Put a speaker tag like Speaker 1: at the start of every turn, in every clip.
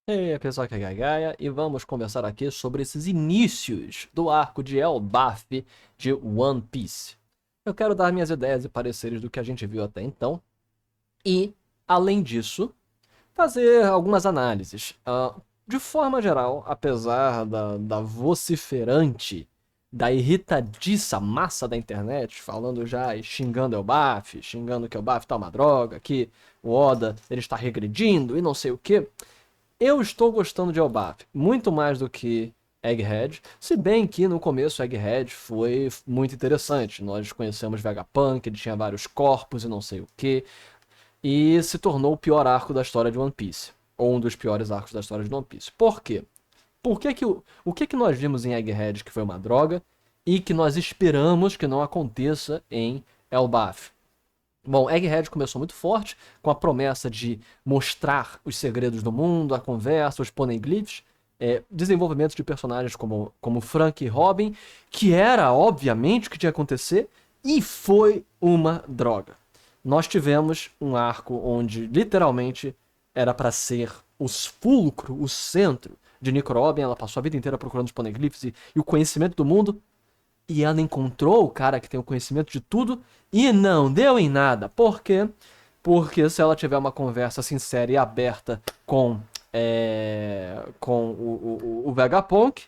Speaker 1: E aí, pessoal, que é Gaia, e vamos conversar aqui sobre esses inícios do arco de Elbaf de One Piece. Eu quero dar minhas ideias e pareceres do que a gente viu até então, e, além disso, fazer algumas análises. De forma geral, apesar da vociferante, da irritadiça massa da internet, falando já e xingando Elbaf, xingando que Elbaf tá uma droga, que o Oda ele está regredindo e não sei o que. Eu estou gostando de Elbaf muito mais do que Egghead, se bem que no começo Egghead foi muito interessante. Nós conhecemos Vegapunk, ele tinha vários corpos e não sei o que, e se tornou o pior arco da história de One Piece, ou um dos piores arcos da história de One Piece. Por quê? O que que nós vimos em Egghead que foi uma droga e que nós esperamos que não aconteça em Elbaf? Bom, Egghead começou muito forte, com a promessa de mostrar os segredos do mundo, a conversa, os poneglyphs, desenvolvimento de personagens como Frank e Robin, que era, obviamente, o que tinha que acontecer, e foi uma droga. Nós tivemos um arco onde, literalmente, era para ser o fulcro, o centro de Nico Robin. Ela passou a vida inteira procurando os poneglyphs e o conhecimento do mundo, e ela encontrou o cara que tem o conhecimento de tudo e não deu em nada. Por quê? Porque se ela tiver uma conversa sincera e aberta com o Vegapunk,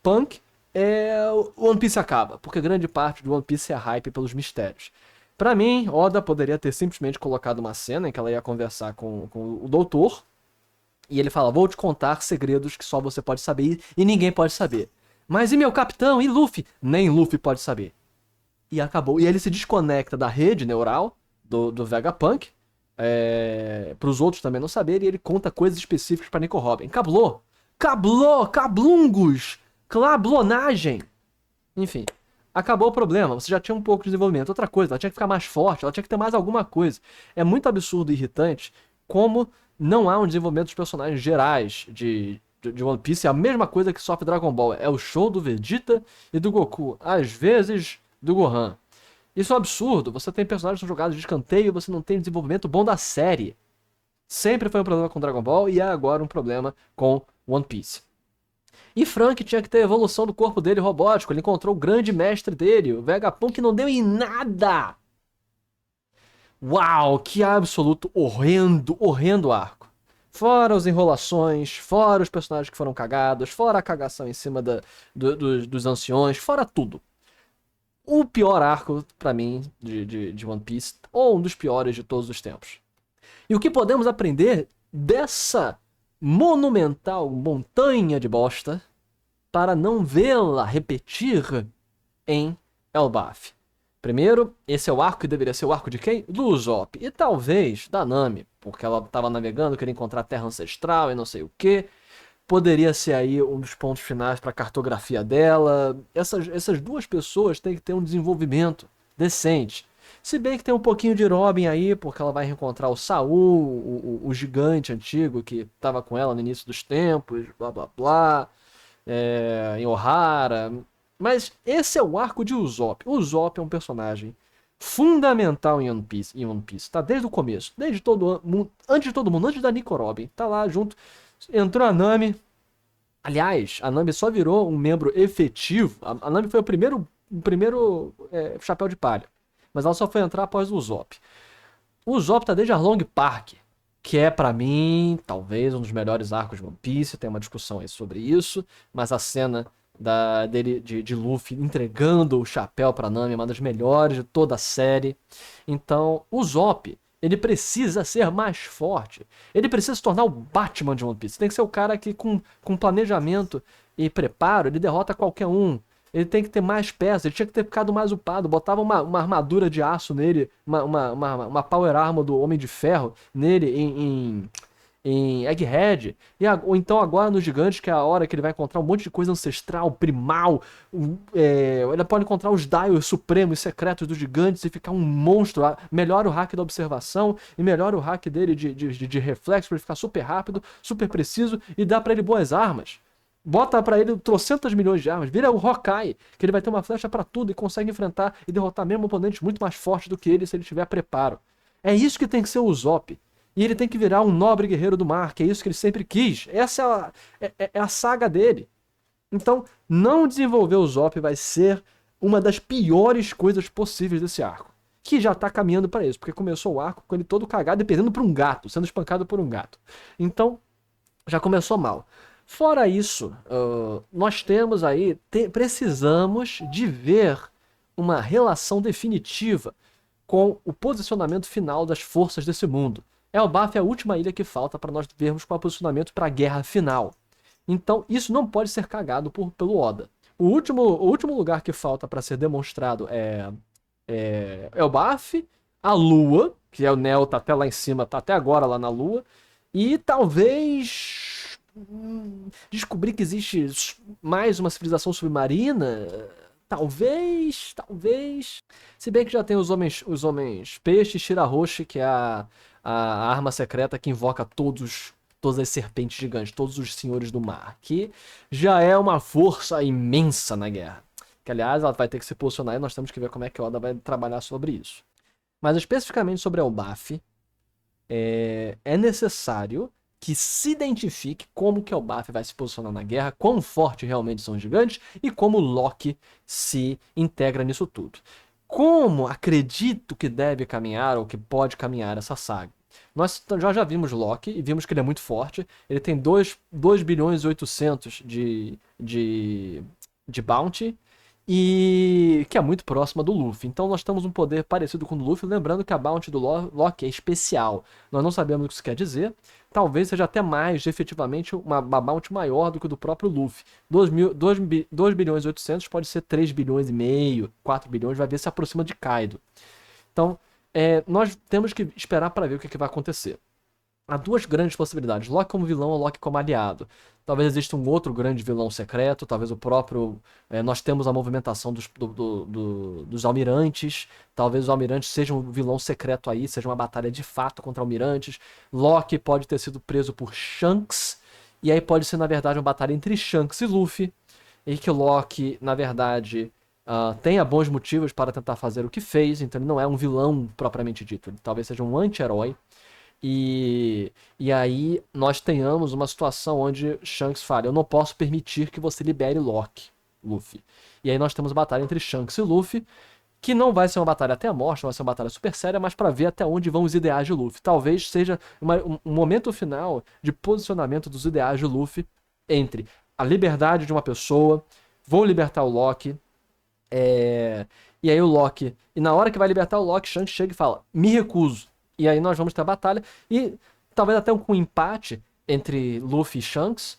Speaker 1: o One Piece acaba. Porque grande parte do One Piece é hype pelos mistérios. Pra mim, Oda poderia ter simplesmente colocado uma cena em que ela ia conversar com o doutor. E ele fala, vou te contar segredos que só você pode saber e ninguém pode saber. Mas e meu capitão? E Luffy? Nem Luffy pode saber. E acabou. E ele se desconecta da rede neural do Vegapunk, para os outros também não saberem, e ele conta coisas específicas para Nico Robin. Cablou! Cablou! Cablungos! Clablonagem! Enfim, acabou o problema. Você já tinha um pouco de desenvolvimento. Outra coisa, ela tinha que ficar mais forte, ela tinha que ter mais alguma coisa. É muito absurdo e irritante como não há um desenvolvimento dos personagens gerais de One Piece. É a mesma coisa que sofre Dragon Ball. É o show do Vegeta e do Goku. Às vezes, do Gohan. Isso é um absurdo. Você tem personagens que são jogados de escanteio e você não tem desenvolvimento bom da série. Sempre foi um problema com Dragon Ball e é agora um problema com One Piece. E Frank tinha que ter a evolução do corpo dele robótico. Ele encontrou o grande mestre dele, o Vegapunk, que não deu em nada. Uau, que absoluto horrendo, horrendo arco. Fora as enrolações, fora os personagens que foram cagados, fora a cagação em cima dos anciões, fora tudo. O pior arco, pra mim, de One Piece, ou um dos piores de todos os tempos. E o que podemos aprender dessa monumental montanha de bosta para não vê-la repetir em Elbaf? Primeiro, esse é o arco que deveria ser o arco de quem? Do Usopp. E talvez da Nami, porque ela estava navegando, queria encontrar a Terra Ancestral e não sei o que. Poderia ser aí um dos pontos finais para a cartografia dela. Essas duas pessoas têm que ter um desenvolvimento decente. Se bem que tem um pouquinho de Robin aí, porque ela vai reencontrar o Saul, o gigante antigo que estava com ela no início dos tempos, blá blá blá, em Ohara. Mas esse é o arco de Usopp. Usopp é um personagem fundamental em One Piece, tá? Desde o começo, desde todo mundo, antes de todo mundo, antes da Nico Robin, tá lá junto. Entrou a Nami. Aliás, a Nami só virou um membro efetivo. A Nami foi o primeiro chapéu de palha. Mas ela só foi entrar após o Usopp. O Usopp tá desde Arlong Park, que é pra mim, talvez, um dos melhores arcos de One Piece. Tem uma discussão aí sobre isso. Mas a cena dele de Luffy entregando o chapéu pra Nami é uma das melhores de toda a série. Então, o Usopp, ele precisa ser mais forte. Ele precisa se tornar o Batman de One Piece. Tem que ser o cara que, com planejamento e preparo, ele derrota qualquer um. Ele tem que ter mais peças. Ele tinha que ter ficado mais upado. Botava uma armadura de aço nele. Uma power armor do Homem de Ferro nele em Egghead. Ou então agora no Gigante, que é a hora que ele vai encontrar um monte de coisa ancestral, primal. Ele pode encontrar os Dials supremos e secretos dos gigantes e ficar um monstro. Melhora o hack da observação e melhora o hack dele de reflexo pra ele ficar super rápido, super preciso e dá pra ele boas armas. Bota pra ele trocentas milhões de armas. Vira o Hawkeye, que ele vai ter uma flecha pra tudo e consegue enfrentar e derrotar mesmo oponentes muito mais fortes do que ele se ele tiver preparo. É isso que tem que ser o Usopp. E ele tem que virar um nobre guerreiro do mar, que é isso que ele sempre quis. Essa é a saga dele. Então, não desenvolver o Zop vai ser uma das piores coisas possíveis desse arco. Que já tá caminhando para isso, porque começou o arco com ele todo cagado e perdendo pra um gato, sendo espancado por um gato. Então, já começou mal. Fora isso, nós temos aí, precisamos de ver uma relação definitiva com o posicionamento final das forças desse mundo. Elbaf é a última ilha que falta para nós vermos qual é o posicionamento para a guerra final. Então, isso não pode ser cagado pelo Oda. O último lugar que falta para ser demonstrado é Elbaf, a Lua, que é o Neo, tá até lá em cima, tá até agora lá na Lua, e talvez descobrir que existe mais uma civilização submarina. Talvez. Se bem que já tem os homens peixe, Shirahoshi, que é a arma secreta que invoca todas as serpentes gigantes, todos os senhores do mar, que já é uma força imensa na guerra. Que, aliás, ela vai ter que se posicionar e nós temos que ver como é que o Oda vai trabalhar sobre isso. Mas especificamente sobre Elbaf, é necessário que se identifique como que Elbaf vai se posicionar na guerra, quão forte realmente são os gigantes e como Loki se integra nisso tudo. Como acredito que deve caminhar ou que pode caminhar essa saga? Nós já vimos Loki e vimos que ele é muito forte. Ele tem 2 bilhões e 800 de bounty e que é muito próxima do Luffy. Então nós temos um poder parecido com o do Luffy, lembrando que a bounty do Loki é especial. Nós não sabemos o que isso quer dizer. Talvez seja até mais, efetivamente, uma bounty maior do que o do próprio Luffy. 2 bilhões e 800 pode ser 3 bilhões e meio, 4 bilhões, vai ver se aproxima de Kaido. Então, nós temos que esperar para ver o que vai acontecer. Há duas grandes possibilidades, Loki como vilão ou Loki como aliado. Talvez exista um outro grande vilão secreto, talvez o próprio... nós temos a movimentação dos almirantes, talvez os almirantes sejam um vilão secreto aí, seja uma batalha de fato contra almirantes. Loki pode ter sido preso por Shanks, e aí pode ser, na verdade, uma batalha entre Shanks e Luffy, e que Loki, na verdade... tenha bons motivos para tentar fazer o que fez, então ele não é um vilão propriamente dito, ele talvez seja um anti-herói. E aí nós tenhamos uma situação onde Shanks fala: eu não posso permitir que você libere Luffy. E aí nós temos a batalha entre Shanks e Luffy, que não vai ser uma batalha até a morte, não vai ser uma batalha super séria, mas para ver até onde vão os ideais de Luffy. Talvez seja um momento final de posicionamento dos ideais de Luffy entre a liberdade de uma pessoa, vou libertar o Loki, e aí o Loki, e na hora que vai libertar o Loki, Shanks chega e fala: me recuso. E aí nós vamos ter a batalha, e talvez até um empate entre Luffy e Shanks,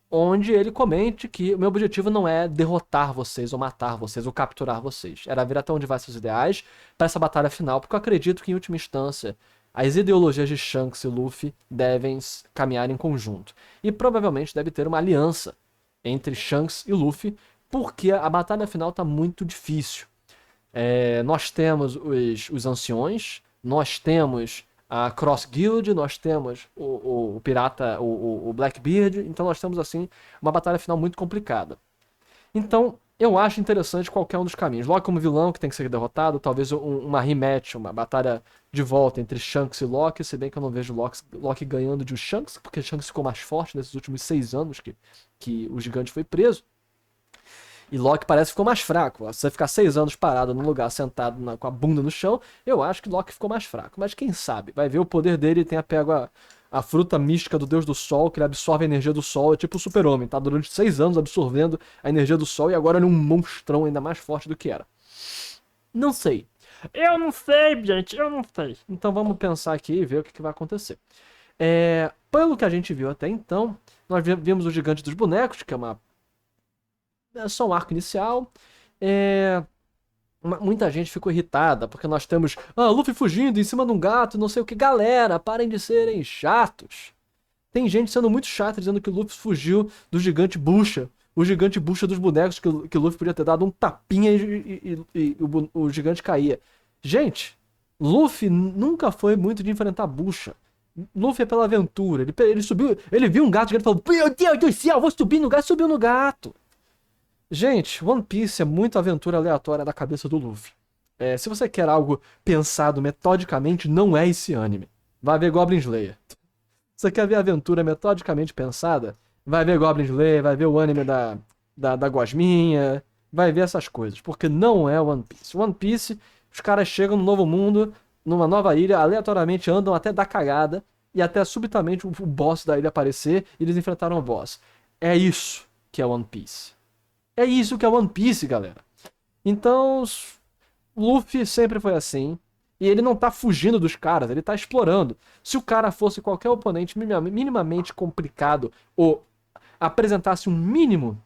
Speaker 1: onde ele comente que o meu objetivo não é derrotar vocês, ou matar vocês, ou capturar vocês. Era ver até onde vai seus ideais para essa batalha final, porque eu acredito que, em última instância, as ideologias de Shanks e Luffy devem caminhar em conjunto. E provavelmente deve ter uma aliança entre Shanks e Luffy, porque a batalha final está muito difícil. Nós temos os anciões, nós temos a Cross Guild, nós temos o pirata, o Blackbeard, então nós temos assim uma batalha final muito complicada. Então eu acho interessante qualquer um dos caminhos. Loki como vilão que tem que ser derrotado, talvez uma rematch, uma batalha de volta entre Shanks e Loki, se bem que eu não vejo Loki ganhando de Shanks, porque Shanks ficou mais forte nesses últimos 6 anos que o gigante foi preso. E Loki parece que ficou mais fraco. Se você ficar 6 anos parado num lugar, sentado com a bunda no chão, eu acho que Loki ficou mais fraco. Mas quem sabe? Vai ver o poder dele, tem pego a fruta mística do Deus do Sol, que ele absorve a energia do Sol. É tipo o Super-Homem, tá durante 6 anos absorvendo a energia do Sol e agora ele é um monstrão ainda mais forte do que era. Não sei. Eu não sei, gente, eu não sei. Então vamos pensar aqui e ver o que vai acontecer. Pelo que a gente viu até então, nós vimos o Gigante dos Bonecos, que é só um arco inicial. Muita gente ficou irritada, porque nós temos Luffy fugindo em cima de um gato, não sei o que. Galera, parem de serem chatos. Tem gente sendo muito chata, dizendo que o Luffy fugiu do gigante bucha. O gigante bucha dos bonecos, que o Luffy podia ter dado um tapinha e o gigante caía. Gente, Luffy nunca foi muito de enfrentar bucha. Luffy é pela aventura. Ele subiu, ele viu um gato gigante e falou: meu Deus do céu, vou subir no gato, subiu no gato. Gente, One Piece é muito aventura aleatória da cabeça do Luffy. Se você quer algo pensado metodicamente, não é esse anime. vai ver Goblin Slayer. Você quer ver aventura metodicamente pensada? Vai ver Goblin Slayer, vai ver o anime da Gosminha, vai ver essas coisas, porque não é One Piece. One Piece, os caras chegam no novo mundo, numa nova ilha, aleatoriamente andam até dar cagada, e até subitamente o boss da ilha aparecer e eles enfrentaram o boss. É isso que é One Piece. É isso que é One Piece, galera. Então, Luffy sempre foi assim. E ele não tá fugindo dos caras, ele tá explorando. Se o cara fosse qualquer oponente minimamente complicado ou apresentasse um mínimo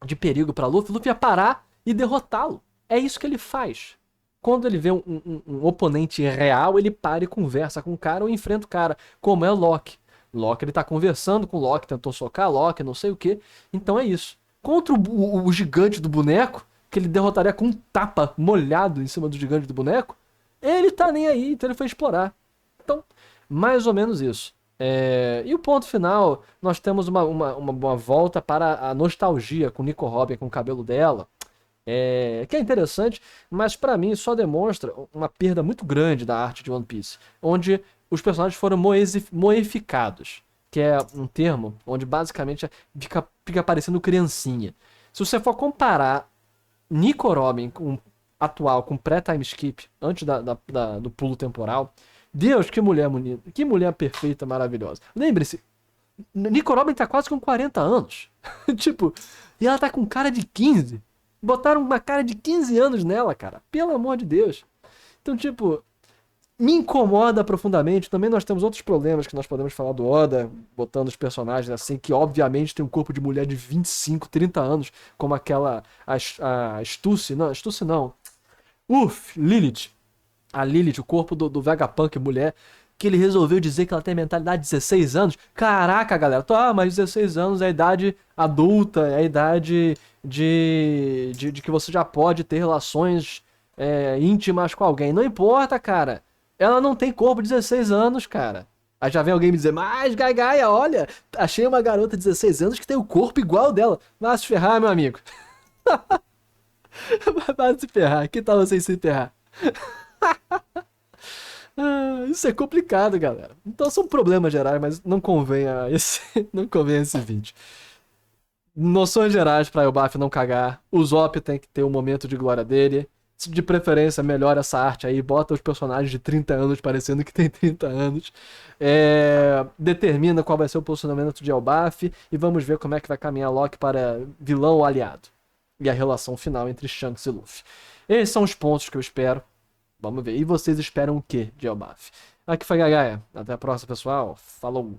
Speaker 1: de perigo pra Luffy, Luffy ia parar e derrotá-lo. É isso que ele faz. Quando ele vê um oponente real, ele para e conversa com o cara ou enfrenta o cara, como é Loki. Loki, ele tá conversando com o Loki, tentou socar Loki, não sei o que. Então é isso. Contra o gigante do boneco, que ele derrotaria com um tapa molhado em cima do gigante do boneco, ele tá nem aí, então ele foi explorar. Então, mais ou menos isso. E o ponto final, nós temos uma volta para a nostalgia com Nico Robin, com o cabelo dela, que é interessante, mas pra mim só demonstra uma perda muito grande da arte de One Piece, onde os personagens foram moificados, que é um termo onde basicamente fica parecendo criancinha. Se você for comparar Nico Robin com atual, com pré-time skip, antes do pulo temporal, Deus, que mulher bonita, que mulher perfeita, maravilhosa. Lembre-se, Nico Robin tá quase com 40 anos. Tipo, e ela tá com cara de 15. Botaram uma cara de 15 anos nela, cara. Pelo amor de Deus. Então, tipo, me incomoda profundamente. Também nós temos outros problemas que nós podemos falar do Oda, botando os personagens assim, que obviamente tem um corpo de mulher de 25, 30 anos, como aquela, a Stussy não. Lilith. A Lilith, o corpo do Vegapunk, mulher, que ele resolveu dizer que ela tem mentalidade de 16 anos. Caraca, galera, mas 16 anos é a idade adulta, é a idade de que você já pode ter relações íntimas com alguém. Não importa, cara. Ela não tem corpo de 16 anos, cara. Aí já vem alguém me dizer, mas Gaia, olha, achei uma garota de 16 anos que tem o corpo igual dela. Vai se ferrar, meu amigo. Vai se ferrar. Que tal vocês se ferrar? Isso é complicado, galera. Então são problemas gerais, mas não convém a esse, não convém a esse vídeo. Noções gerais pra Elbaf não cagar. O Zop tem que ter um momento de glória dele. Se de preferência melhora essa arte aí, bota os personagens de 30 anos parecendo que tem 30 anos. Determina qual vai ser o posicionamento de Elbaf e vamos ver como é que vai caminhar Loki para vilão ou aliado. E a relação final entre Shanks e Luffy. Esses são os pontos que eu espero. Vamos ver. E vocês esperam o que de Elbaf? Aqui foi Gagaia. Até a próxima, pessoal. Falou!